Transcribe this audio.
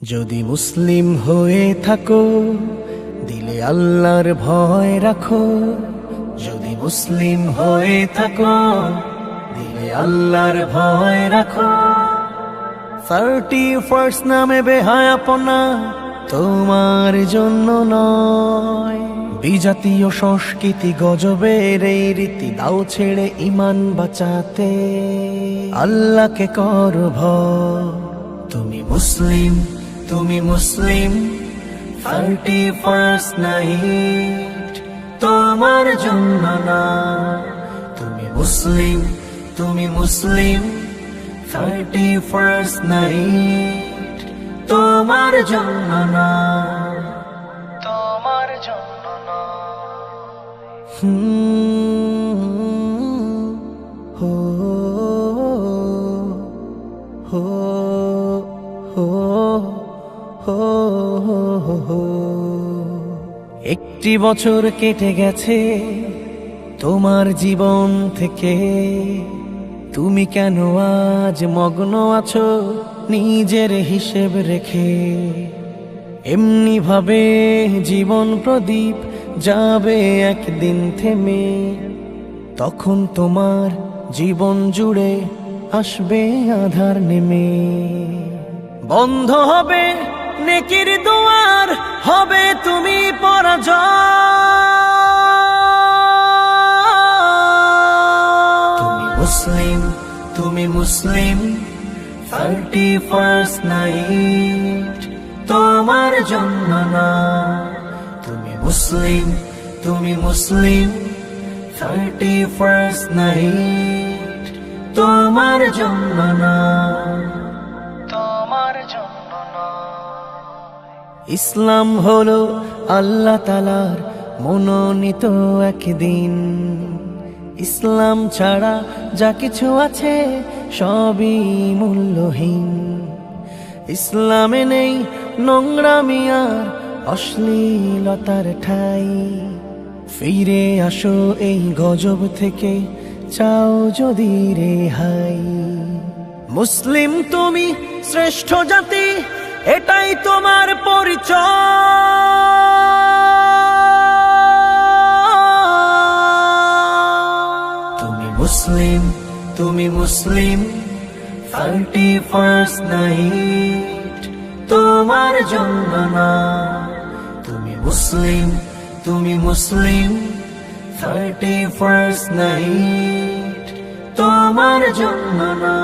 যদি মুসলিম হয়ে থাকো দিলে আল্লাহর ভয় রাখো। যদি মুসলিম হয়ে থাকো দিলে আল্লাহর ভয় রাখো। 31st নামে বেহায়াপনা তোমার জন্য নয়। বিজাতীয় সংস্কৃতি গজবের এই রীতি দাও ছেড়ে ইমান বাঁচাতে। আল্লাহকে করো ভয়, তুমি মুসলিম, তুমি মুসলিম। 31st নাইট তোমার জন্য না। তুমি মুসলিম, তুমি মুসলিম। 31st নাইট তোমার জন্য না, তোমার জন্য না। হো হো হো। একটি বছর কেটে গেছে তোমার জীবন থেকে। তুমি কেন আজ মগ্ন আছো নিজের হিসেব রেখে? এমনি ভাবে জীবন প্রদীপ যাবে একদিন থেমে। তখন তোমার জীবন জুড়ে আসবে আধার নেমে। বন্ধ হবে নেকির দুয়ার, হবে তুমি পরাজয়। তুমি মুসলিম, তুমি মুসলিম। 31st নাইট তোমার জন্য না। তুমি মুসলিম, তুমি মুসলিম। 31st নাইট তোমার জন্য না, তোমার জন্য না। ইসলাম হলো আল্লাহ তাআলার মনোনীত একদিন। ইসলাম ছাড়া যা কিছু আছে সবই মূল্যহীন। ইসলামে নেই নোংরামি আর অশ্লীলতার ঠাই। ফিরে আসো এই গজব থেকে, চাও যদি রেহাই। মুসলিম তুমি শ্রেষ্ঠ জাতি, এটাই তোমার পরিচয়। তুমি মুসলিম, তুমি মুসলিম। 31st নাইট তোমার জন্য না। তুমি মুসলিম, তুমি মুসলিম। 31st নাইট তোমার জন্য না।